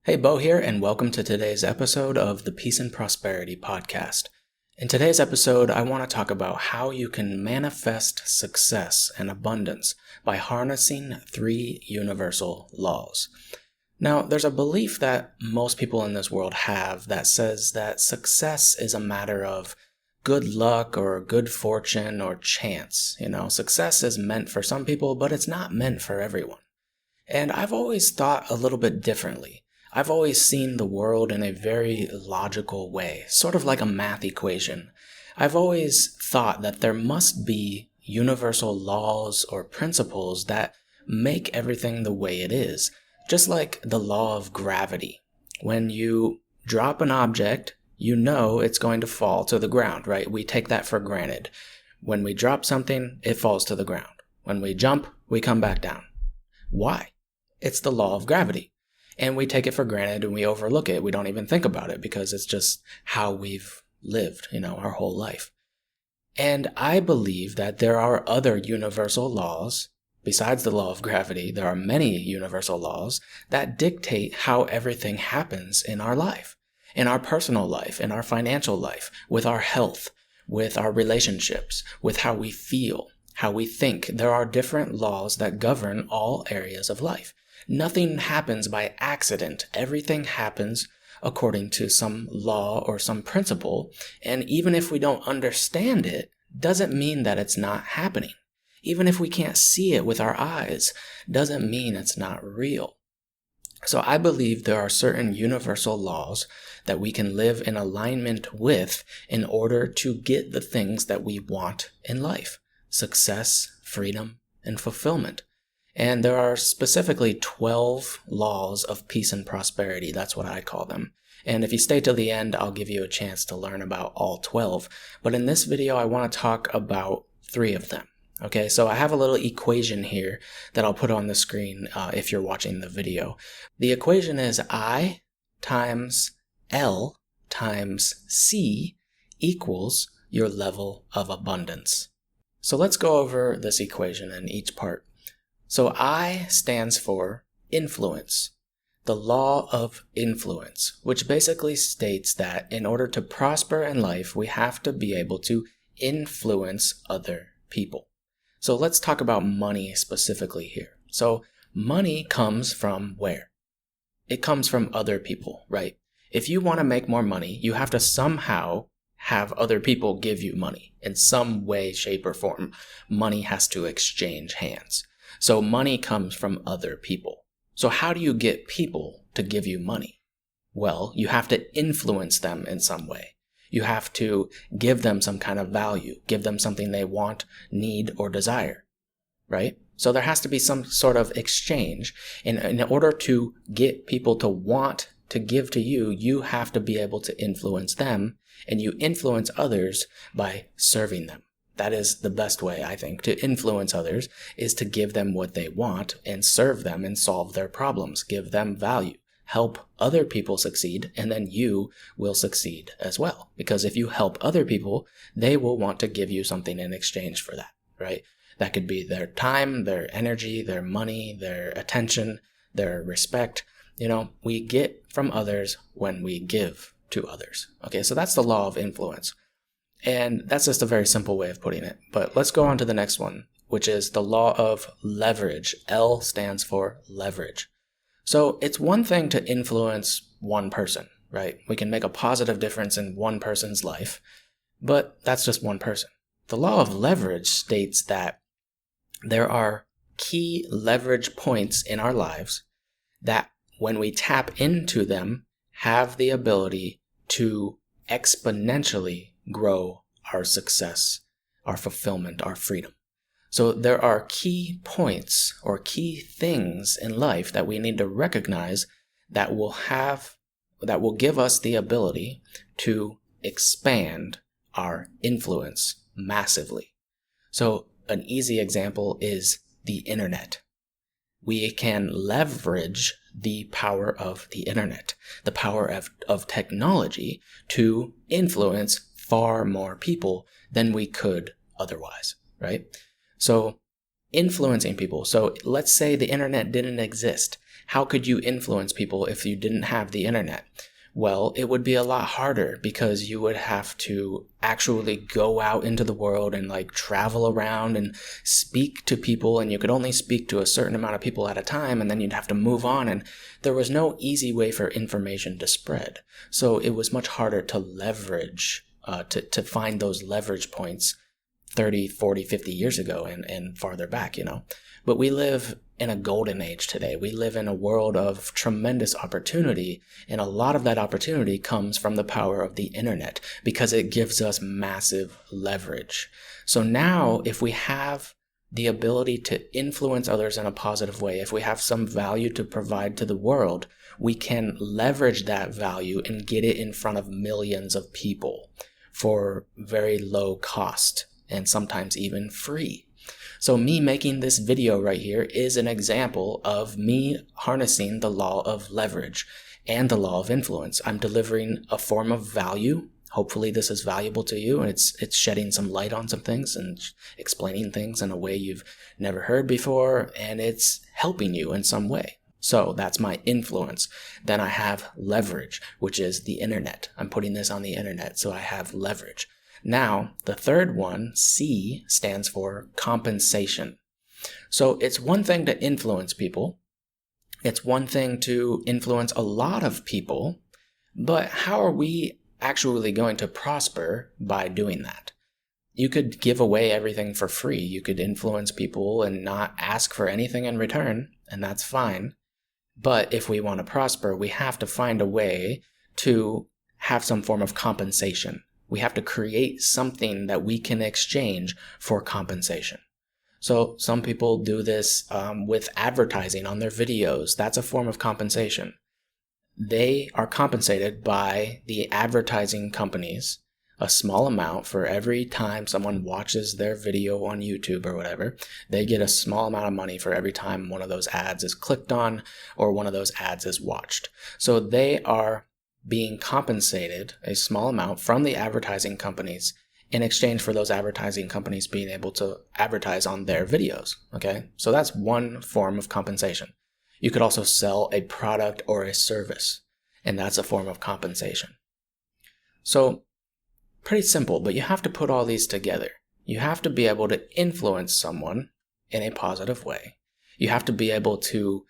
Hey, Beau here, and welcome to today's episode of the Peace and Prosperity podcast. In today's episode, I want to talk about how you can manifest success and abundance by harnessing 3 universal laws. Now, there's a belief that most people in this world have that says that success is a matter of good luck or good fortune or chance. Success is meant for some people, but it's not meant for everyone. And I've always thought a little bit differently. I've always seen the world in a very logical way, sort of like a math equation. I've always thought that there must be universal laws or principles that make everything the way it is, just like the law of gravity. When you drop an object, you know it's going to fall to the ground, right? We take that for granted. When we drop something, it falls to the ground. When we jump, we come back down. Why? It's the law of gravity. And we take it for granted and we overlook it. We don't even think about it because it's just how we've lived, our whole life. And I believe that there are other universal laws. Besides the law of gravity, there are many universal laws that dictate how everything happens in our life, in our personal life, in our financial life, with our health, with our relationships, with how we feel, how we think. There are different laws that govern all areas of life. Nothing happens by accident. Everything happens according to some law or some principle. And even if we don't understand it, doesn't mean that it's not happening. Even if we can't see it with our eyes, doesn't mean it's not real. So I believe there are certain universal laws that we can live in alignment with in order to get the things that we want in life: success, freedom, and fulfillment. And there are specifically 12 laws of peace and prosperity. That's what I call them. And if you stay till the end, I'll give you a chance to learn about all 12. But in this video, I want to talk about 3 of them. Okay, so I have a little equation here that I'll put on the screen if you're watching the video. The equation is I times L times C equals your level of abundance. So let's go over this equation in each part. So I stands for influence, the law of influence, which basically states that in order to prosper in life, we have to be able to influence other people. So let's talk about money specifically here. So money comes from where? It comes from other people, right? If you want to make more money, you have to somehow have other people give you money in some way, shape, or form. Money has to exchange hands. So money comes from other people. So how do you get people to give you money? Well, you have to influence them in some way. You have to give them some kind of value, give them something they want, need, or desire, right? So there has to be some sort of exchange. In order to get people to want to give to you, you have to be able to influence them, and you influence others by serving them. That is the best way, I think, to influence others, is to give them what they want and serve them and solve their problems, give them value, help other people succeed, and then you will succeed as well. Because if you help other people, they will want to give you something in exchange for that, right? That could be their time, their energy, their money, their attention, their respect. We get from others when we give to others. Okay, so that's the law of influence. And that's just a very simple way of putting it. But let's go on to the next one, which is the law of leverage. L stands for leverage. So it's one thing to influence one person, right? We can make a positive difference in one person's life, but that's just one person. The law of leverage states that there are key leverage points in our lives that when we tap into them, have the ability to exponentially grow our success, our fulfillment, our freedom. So there are key points or key things in life that we need to recognize that will give us the ability to expand our influence massively. So an easy example is the internet. We can leverage the power of the internet, the power of technology, to influence far more people than we could otherwise, right? So influencing people. So let's say the internet didn't exist. How could you influence people if you didn't have the internet? Well, it would be a lot harder because you would have to actually go out into the world and like travel around and speak to people, and you could only speak to a certain amount of people at a time, and then you'd have to move on, and there was no easy way for information to spread. So it was much harder to leverage, to find those leverage points 30, 40, 50 years ago and farther back, But we live in a golden age today. We live in a world of tremendous opportunity, and a lot of that opportunity comes from the power of the internet because it gives us massive leverage. So now, if we have the ability to influence others in a positive way, if we have some value to provide to the world, we can leverage that value and get it in front of millions of people for very low cost and sometimes even free. So me making this video right here is an example of me harnessing the law of leverage and the law of influence. I'm delivering a form of value. Hopefully this is valuable to you, and it's shedding some light on some things and explaining things in a way you've never heard before, and it's helping you in some way. So that's my influence. Then I have leverage, which is the internet. I'm putting this on the internet, so I have leverage. Now, the third one, C, stands for compensation. So it's one thing to influence people. It's one thing to influence a lot of people. But how are we actually going to prosper by doing that? You could give away everything for free. You could influence people and not ask for anything in return, and that's fine. But if we want to prosper, we have to find a way to have some form of compensation. We have to create something that we can exchange for compensation. So some people do this with advertising on their videos. That's a form of compensation. They are compensated by the advertising companies a small amount for every time someone watches their video on YouTube or whatever. They get a small amount of money for every time one of those ads is clicked on or one of those ads is watched. So they are being compensated a small amount from the advertising companies in exchange for those advertising companies being able to advertise on their videos. Okay, so that's one form of compensation. You could also sell a product or a service, and that's a form of compensation. So pretty simple, but you have to put all these together. You have to be able to influence someone in a positive way. You have to be able to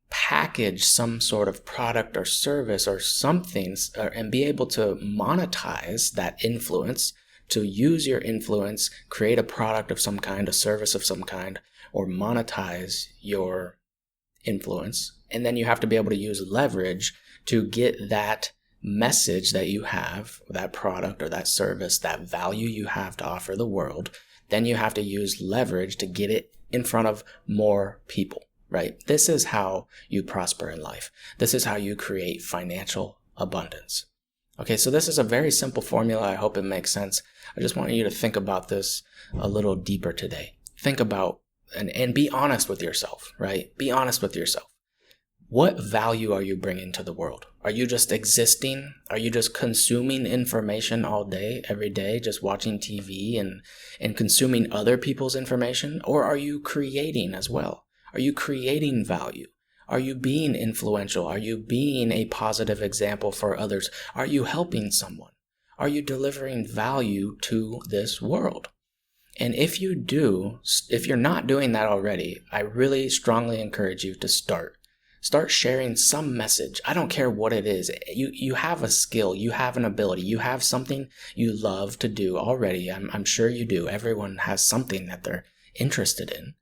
package some sort of product or service or something and be able to monetize that influence, to use your influence, create a product of some kind, a service of some kind, or monetize your influence. And then you have to be able to use leverage to get that message that you have, that product or that service, that value you have to offer the world. Then you have to use leverage to get it in front of more people. Right? This is how you prosper in life. This is how you create financial abundance. Okay, so this is a very simple formula. I hope it makes sense. I just want you to think about this a little deeper today. Think about and be honest with yourself, right? Be honest with yourself. What value are you bringing to the world? Are you just existing? Are you just consuming information all day, every day, just watching TV and consuming other people's information? Or are you creating as well? Are you creating value? Are you being influential? Are you being a positive example for others? Are you helping someone? Are you delivering value to this world? And if you do, if you're not doing that already, I really strongly encourage you to start. Start sharing some message. I don't care what it is. You have a skill. You have an ability. You have something you love to do already. I'm sure you do. Everyone has something that they're interested in.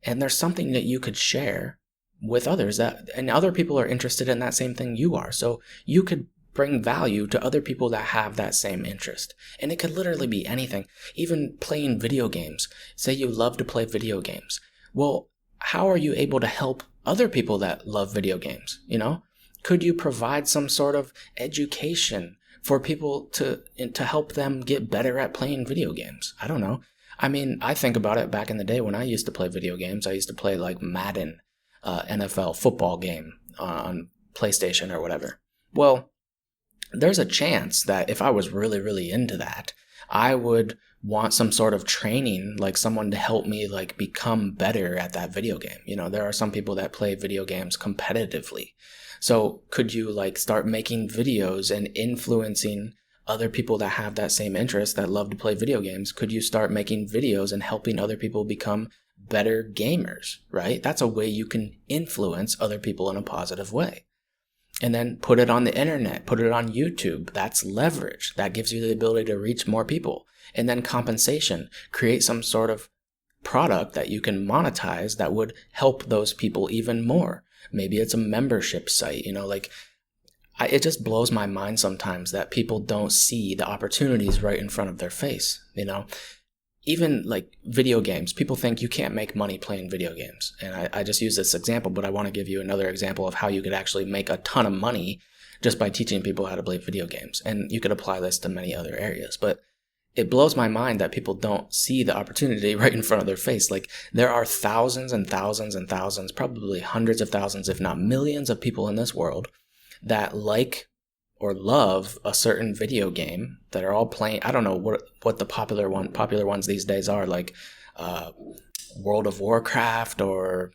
And there's something that you could share with others and other people are interested in that same thing you are. So you could bring value to other people that have that same interest. And it could literally be anything, even playing video games. Say you love to play video games. Well, how are you able to help other people that love video games? Could you provide some sort of education for people to help them get better at playing video games? I don't know. I mean, I think about it back in the day when I used to play video games. I used to play like Madden, NFL football game on PlayStation or whatever. Well, there's a chance that if I was really, really into that, I would want some sort of training, like someone to help me like become better at that video game. There are some people that play video games competitively. So could you like start making videos and influencing other people that have that same interest, that love to play video games? Could you start making videos and helping other people become better gamers, right? That's a way you can influence other people in a positive way. And then put it on the internet, put it on YouTube. That's leverage. That gives you the ability to reach more people. And then compensation, create some sort of product that you can monetize that would help those people even more. Maybe it's a membership site, it just blows my mind sometimes that people don't see the opportunities right in front of their face. Even like video games, people think you can't make money playing video games. And I just use this example, but I want to give you another example of how you could actually make a ton of money just by teaching people how to play video games. And you could apply this to many other areas, but it blows my mind that people don't see the opportunity right in front of their face. Like, there are thousands and thousands and thousands, probably hundreds of thousands, if not millions of people in this world that like or love a certain video game, that are all playing. I don't know what the popular ones these days are, like World of Warcraft or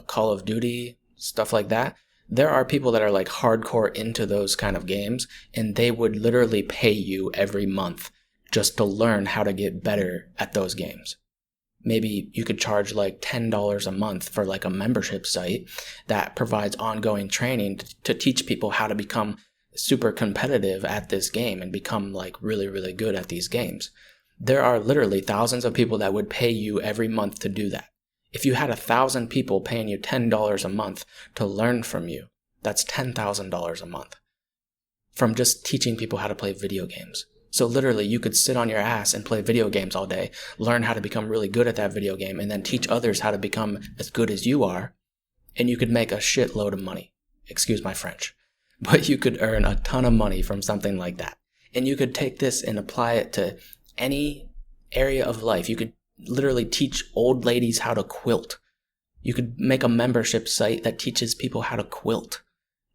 Call of Duty, stuff like that. There are people that are like hardcore into those kind of games, and they would literally pay you every month just to learn how to get better at those games. Maybe you could charge like $10 a month for like a membership site that provides ongoing training to teach people how to become super competitive at this game and become like really, really good at these games. There are literally thousands of people that would pay you every month to do that. If you had 1,000 people paying you $10 a month to learn from you, that's $10,000 a month from just teaching people how to play video games. So literally, you could sit on your ass and play video games all day, learn how to become really good at that video game, and then teach others how to become as good as you are, and you could make a shitload of money. Excuse my French. But you could earn a ton of money from something like that. And you could take this and apply it to any area of life. You could literally teach old ladies how to quilt. You could make a membership site that teaches people how to quilt.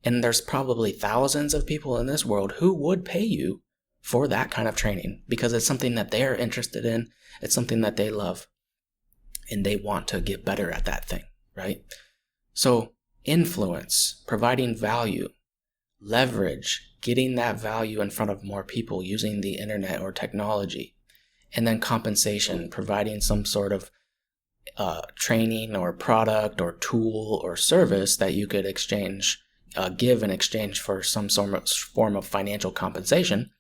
And there's probably thousands of people in this world who would pay you for that kind of training because it's something that they're interested in. It's something that they love. And they want to get better at that thing, right? So influence, providing value, leverage, getting that value in front of more people using the internet or technology, and then compensation, providing some sort of training or product or tool or service that you could give in exchange for some form of financial compensation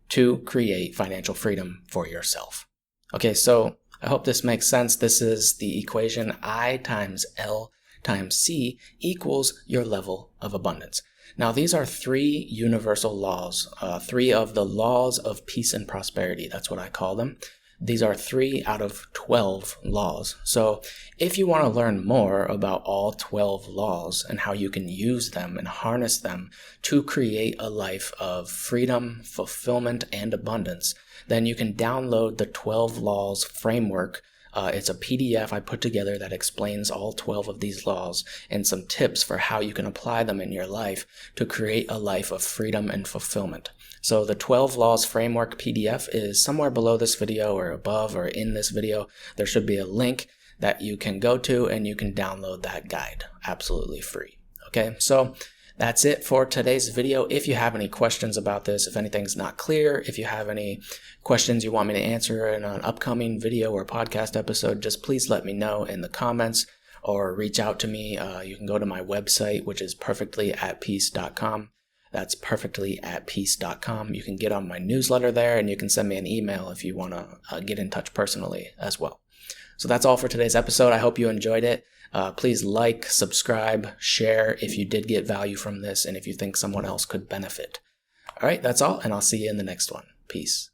to create financial freedom for yourself. Okay, so I hope this makes sense. This is the equation I times L times C equals your level of abundance. Now, these are 3 universal laws, 3 of the laws of peace and prosperity. That's what I call them. These are 3 out of 12 laws. So if you want to learn more about all 12 laws and how you can use them and harness them to create a life of freedom, fulfillment, and abundance, then you can download the 12 Laws Framework. It's a PDF I put together that explains all 12 of these laws and some tips for how you can apply them in your life to create a life of freedom and fulfillment. So the 12 Laws Framework PDF is somewhere below this video or above or in this video. There should be a link that you can go to and you can download that guide absolutely free. Okay, so that's it for today's video. If you have any questions about this, if anything's not clear, if you have any questions you want me to answer in an upcoming video or podcast episode, just please let me know in the comments or reach out to me. You can go to my website, which is perfectlyatpeace.com. That's perfectlyatpeace.com. You can get on my newsletter there, and you can send me an email if you want to get in touch personally as well. So that's all for today's episode. I hope you enjoyed it. Please like, subscribe, share if you did get value from this and if you think someone else could benefit. All right, that's all, and I'll see you in the next one. Peace.